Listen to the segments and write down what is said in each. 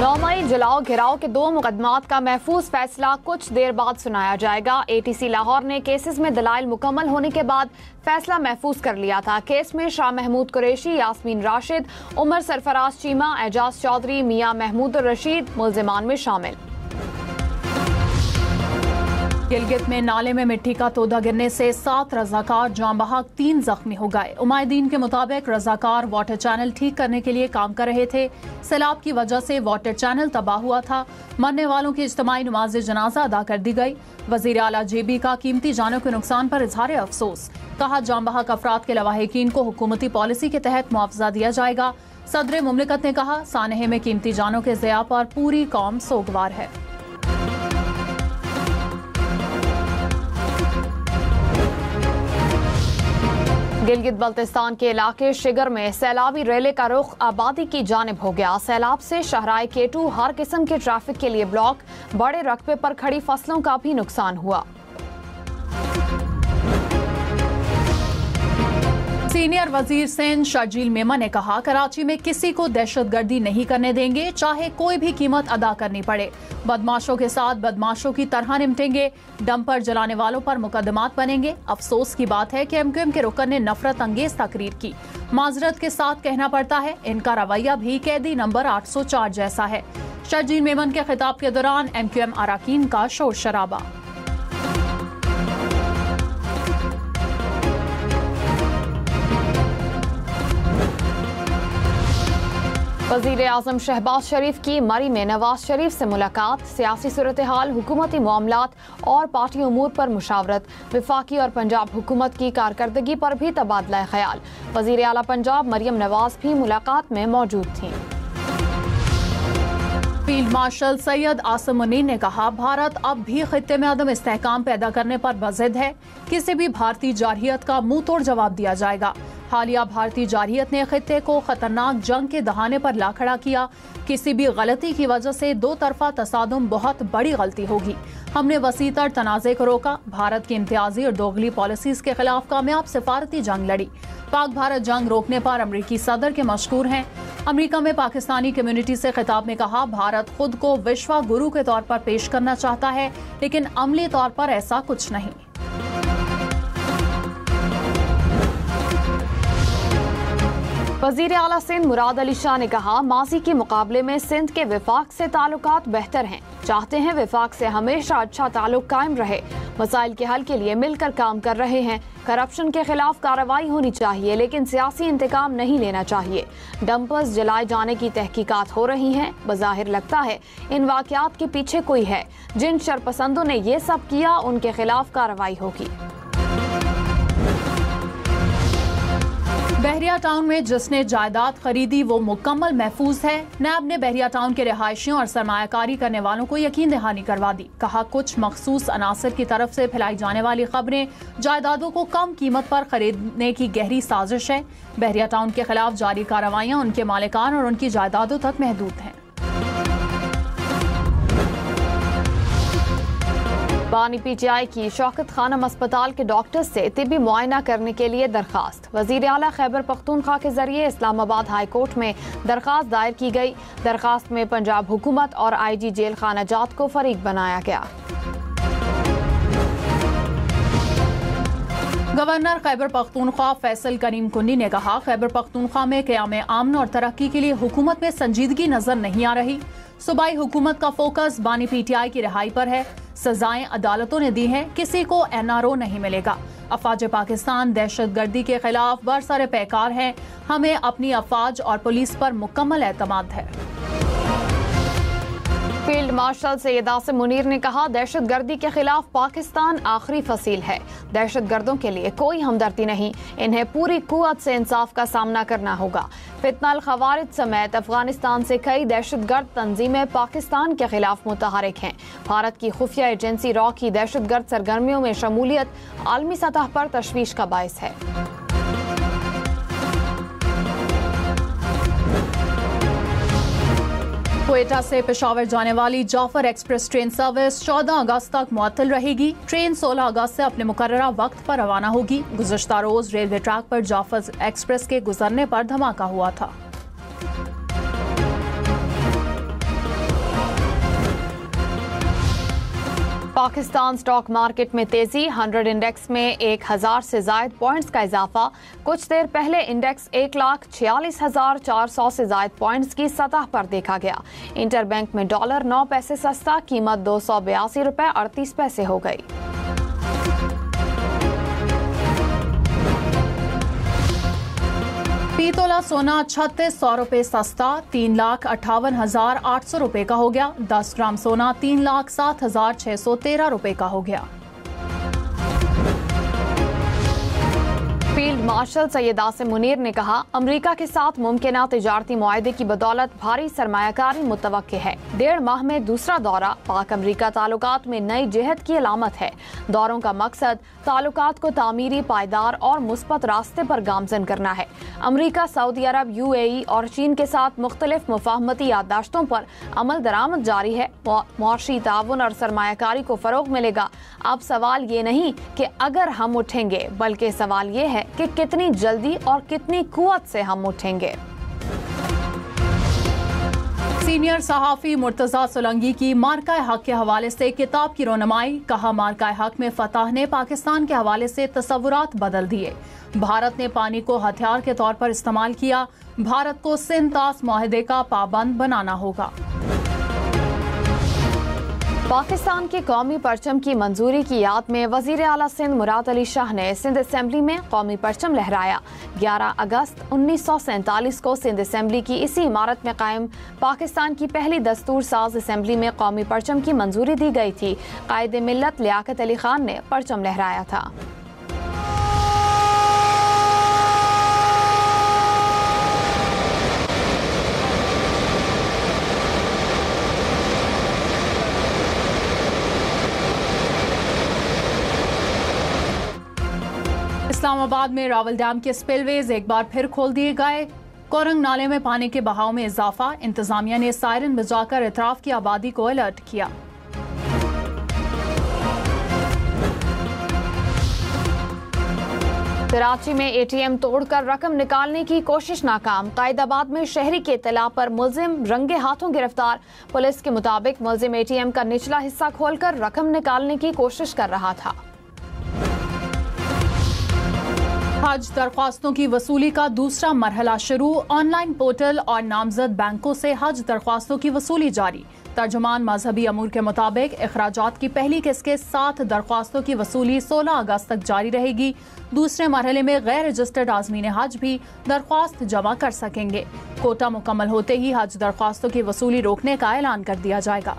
9 मई जलाओ घिराव के 2 मुकदमात का महफूज फैसला कुछ देर बाद सुनाया जाएगा। एटीसी लाहौर ने केसेस में दलाइल मुकम्मल होने के बाद फैसला महफूज कर लिया था। केस में शाह महमूद कुरैशी, यास्मीन राशिद, उमर सरफराज चीमा, एजाज चौधरी, मियां महमूद रशीद मुल्जिमान में शामिल। गिलगित में नाले में मिट्टी का तोदा गिरने से 7 रजाकार जान बहक 3 जख्मी हो गए। उमायदीन के मुताबिक रजाकार वाटर चैनल ठीक करने के लिए काम कर रहे थे। सैलाब की वजह से वाटर चैनल तबाह हुआ था। मरने वालों की इज्तिमाई नमाज जनाजा अदा कर दी गई। वजीर आला जेबी का कीमती जानों के नुकसान पर इजहार अफसोस। कहा, जान बहक अफराद के लवाहिकीन को हुकूमती पॉलिसी के तहत मुआवजा दिया जाएगा। सदर मुमलिकत ने कहा, सानहे में कीमती जानों के ज़िया पर पूरी कौम सोगवार है। गिलगित बल्तिस्तान के इलाके शिगर में सैलाबी रेले का रुख आबादी की जानिब हो गया। सैलाब से शहराए केटू हर किस्म के ट्रैफिक के लिए ब्लॉक, बड़े रकबे पर खड़ी फसलों का भी नुकसान हुआ। सीनियर वजीर सिंध शर्जील मेमन ने कहा, कराची में किसी को दहशतगर्दी नहीं करने देंगे, चाहे कोई भी कीमत अदा करनी पड़े। बदमाशों के साथ बदमाशों की तरह निपटेंगे। डंपर जलाने वालों पर मुकदमात बनेंगे। अफसोस की बात है कि एमक्यूएम के रुकन ने नफरत अंगेज तकरीर की। माजरत के साथ कहना पड़ता है, इनका रवैया भी कैदी नंबर 804 जैसा है। शर्जील मेमन के खिताब के दौरान एमक्यूएम अराकीन का शोर शराबा। वजीर आजम शहबाज शरीफ की मरी में नवाज शरीफ से मुलाकात। सियासी सूरत हाल, हुकूमती मामलात और पार्टी उमूर पर मुशावरत। वफाकी और पंजाब हुकूमत की कारकर्दगी पर भी तबादला ख्याल। वजीर आला पंजाब मरियम नवाज भी मुलाकात में मौजूद थीं। फील्ड मार्शल सैयद आसिम मुनीर ने कहा, भारत अब भी खित्ते में अदम इस्तेहकाम पैदा करने पर बज़िद है। किसी भी भारतीय जारहियत का मुंह तोड़ जवाब दिया जाएगा। हालिया भारतीय जारहियत ने खित्ते को खतरनाक जंग के दहाने पर ला खड़ा किया। किसी भी गलती की वजह से 2 तरफा तसादुम बहुत बड़ी गलती होगी। हमने वसीतर तनाज़े को रोका। भारत की इम्तियाजी और दोगली पॉलिसीज के खिलाफ कामयाब सिफारती जंग लड़ी। पाक भारत जंग रोकने पर अमरीकी सदर के मशकूर हैं। अमरीका में पाकिस्तानी कम्युनिटी से खिताब में कहा, भारत खुद को विश्व गुरु के तौर पर पेश करना चाहता है, लेकिन अमली तौर पर ऐसा कुछ नहीं। वजीर आला सिंध मुराद अली शाह ने कहा, माजी के मुकाबले में सिंध के विफाक से ताल्लुकात बेहतर हैं। चाहते हैं विफाक से हमेशा अच्छा ताल्लुक कायम रहे। मसाइल के हल के लिए मिलकर काम कर रहे हैं। करप्शन के खिलाफ कार्रवाई होनी चाहिए, लेकिन सियासी इंतकाम नहीं लेना चाहिए। डंपर्स जलाए जाने की तहकीकात हो रही हैं। बज़ाहिर लगता है इन वाक़यात के पीछे कोई है। जिन शरपसंदों ने ये सब किया, उनके खिलाफ कार्रवाई होगी। बहरिया टाउन में जिसने जायदाद खरीदी वो मुकम्मल महफूज है। नैब ने बहरिया टाउन के रिहायशियों और सरमायाकारी करने वालों को यकीन दहानी करवा दी। कहा, कुछ मखसूस अनासर की तरफ से फैलाई जाने वाली खबरें जायदादों को कम कीमत पर खरीदने की गहरी साजिश है। बहरिया टाउन के खिलाफ जारी कार्रवाइयां उनके मालिकान और उनकी जायदादों तक महदूद हैं। बानी पीटीआई की शौकत खानम अस्पताल के डॉक्टर से तिबी मुआयना करने के लिए दरखास्त। वजीर आला खैबर पख्तूनख्वा के जरिए इस्लामाबाद हाई कोर्ट में दरखास्त दायर की गई। दरखास्त में पंजाब हुकूमत और IG जेल खाना जात को फरीक बनाया गया। गवर्नर खैबर पख्तूनख्वा फैसल करीम कुन्नी ने कहा, खैबर पख्तूनख्वा में क़याम आमन और तरक्की के लिए हुकूमत में संजीदगी नजर नहीं आ रही। सूबाई हुकूमत का फोकस बानी पीटीआई की रिहाई पर है। सजाएं अदालतों ने दी हैं, किसी को NRO नहीं मिलेगा। अफवाज पाकिस्तान दहशतगर्दी के खिलाफ बरसर पैकार हैं। हमें अपनी अफवाज और पुलिस पर मुकम्मल एतमाद है। फील्ड मार्शल सैयद आसिम मुनीर ने कहा, दहशतगर्दी के खिलाफ पाकिस्तान आखिरी फसील है। दहशतगर्दों के लिए कोई हमदर्दी नहीं। इन्हें पूरी कुव्वत से इंसाफ का सामना करना होगा। फितनल खवारिज समेत अफगानिस्तान से कई दहशतगर्द तंजीमें पाकिस्तान के खिलाफ मुतहरिक हैं। भारत की खुफिया एजेंसी रॉ की दहशतगर्द सरगर्मियों में शमूलियत आलमी सतह पर तशवीश का बायस है। क्वेटा से पेशावर जाने वाली जाफर एक्सप्रेस ट्रेन सर्विस 14 अगस्त तक मुअत्तल रहेगी। ट्रेन 16 अगस्त से अपने मुकर्ररा वक्त पर रवाना होगी। गुज़श्ता रोज रेलवे ट्रैक पर जाफर एक्सप्रेस के गुजरने पर धमाका हुआ था। पाकिस्तान स्टॉक मार्केट में तेजी, 100 इंडेक्स में 1000 से ज्यादा पॉइंट्स का इजाफा। कुछ देर पहले इंडेक्स 1,46,400 से ज्यादा पॉइंट्स की सतह पर देखा गया। इंटरबैंक में डॉलर 9 पैसे सस्ता, कीमत 282 रुपए 38 पैसे हो गई। पीतोला सोना 3600 रुपए सस्ता, 3,58,800 रुपए का हो गया। 10 ग्राम सोना 3,07,613 रुपए का हो गया। फील्ड मार्शल सैयद आसिम मुनीर ने कहा, अमेरिका के साथ मुमकिन तिजारती मुआहदे की बदौलत भारी सरमायाकारी मुतवक्के है। 1.5 माह में दूसरा दौरा पाक अमेरिका ताल्लुकात में नई जिहद की अलामत है। दौरों का मकसद ताल्लुकात को तामीरी, पायदार और मुस्बत रास्ते पर गामजन करना है। अमेरिका, सऊदी अरब, UAE और चीन के साथ मुख्तलिफ मुफाहमती याददाश्तों पर अमल दरामद जारी है। मुआशी ताउन और सरमायाकारी को फरोग मिलेगा। अब सवाल ये नहीं कि अगर हम उठेंगे, बल्कि सवाल ये है कि कितनी जल्दी और कितनी कुव्वत से हम उठेंगे। सीनियर सहाफी मुर्तजा सोलंकी की मार्का हक के हवाले से किताब की रोनमाई। कहा, मार्का हक में फतह ने पाकिस्तान के हवाले से तस्वुरात बदल दिए। भारत ने पानी को हथियार के तौर पर इस्तेमाल किया। भारत को सिंध तास मुआहदे का पाबंद बनाना होगा। पाकिस्तान के कौमी परचम की मंजूरी की याद में वजीर आला सिंध मुराद अली शाह ने सिंध असेंबली में कौमी परचम लहराया। 11 अगस्त 1947 को सिंध असेंबली की इसी इमारत में कायम पाकिस्तान की पहली दस्तूर साज असेंबली में कौमी परचम की मंजूरी दी गई थी। कायदे मिल्लत लियाकत अली खान ने परचम लहराया था। इस्लामाबाद में रावल डैम के स्पिलवेज एक बार फिर खोल दिए गए। कोरंग नाले में पानी के बहाव में इजाफा। इंतजामिया ने सायरन बजाकर इतराफ की आबादी को अलर्ट किया। कराची में ATM तोड़कर रकम निकालने की कोशिश नाकाम। कायदाबाद में शहरी के इत्तला पर मुलजिम रंगे हाथों गिरफ्तार। पुलिस के मुताबिक मुलजिम ATM का निचला हिस्सा खोलकर रकम निकालने की कोशिश कर रहा था। हज दरख्वास्तों की वसूली का दूसरा मरहला शुरू। ऑनलाइन पोर्टल और नामजद बैंकों से हज दरख्वास्तों की वसूली जारी। तर्जुमान मजहबी अमूर के मुताबिक अखराजात की पहली किस्त के 7 दरख्वास्तों की वसूली 16 अगस्त तक जारी रहेगी। दूसरे मरहले में गैर रजिस्टर्ड आज़मीन हज भी दरख्वास्त जमा कर सकेंगे। कोटा मुकम्मल होते ही हज दरख्वास्तों की वसूली रोकने का ऐलान कर दिया जाएगा।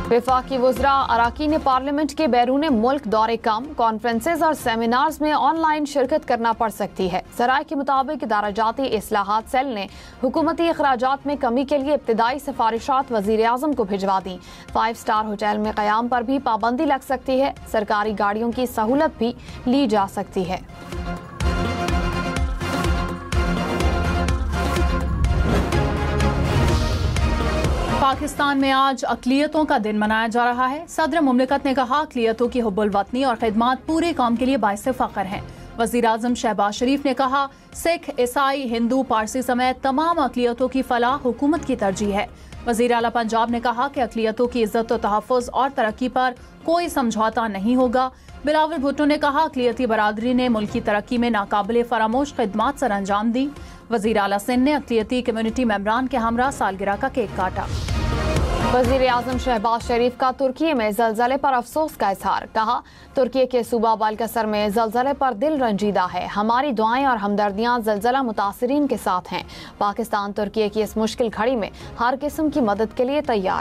वफाकी वुज़रा अराकीन पार्लियामेंट के बैरून मुल्क दौरे कम। कॉन्फ्रेंसेज और सेमिनार्स में ऑनलाइन शिरकत करना पड़ सकती है। ज़राए के मुताबिक दराजाती इस्लाहात सेल ने हुकूमती अखराजात में कमी के लिए इब्तिदाई सिफारिशात वज़ीर आज़म को भिजवा दी। 5 स्टार होटल में क़याम पर भी पाबंदी लग सकती है। सरकारी गाड़ियों की सहूलत भी ली जा सकती है। पाकिस्तान में आज अक़लियतों का दिन मनाया जा रहा है। सदर मुमलिकत ने कहा, अक़लियतों की हुब्बुल वतनी और खिदमत पूरे कौम के लिए बाइसे फ़ख्र हैं। वज़ीर आज़म शहबाज शरीफ ने कहा, सिख, ईसाई, हिंदू, पारसी समेत तमाम अक़लियतों की फलाह हुकूमत की तरजीह है। वज़ीर आला पंजाब ने कहा कि अक़लियतों की इज़्ज़त व तहफ़्फ़ुज़ और तरक्की पर कोई समझौता नहीं होगा। बिलावल भुट्टो ने कहा, अक़लियती बरादरी ने मुल्क की तरक्की में नाकाबिले फरामोश खिदमत सर अंजाम दी। वज़ीर आला सिंध ने अक़लियती कम्युनिटी मेंबरान के हमरा सालगिरह का केक काटा। वज़ीर आज़म शहबाज शरीफ का तुर्की में ज़लज़ले पर अफसोस का इजहार। कहा, तुर्की के सूबा बाल्कसर में ज़लज़ले पर दिल रंजीदा है। हमारी दुआएं और हमदर्दियां ज़लज़ला मुतासिरीन के साथ हैं। पाकिस्तान तुर्की की इस मुश्किल घड़ी में हर किस्म की मदद के लिए तैयार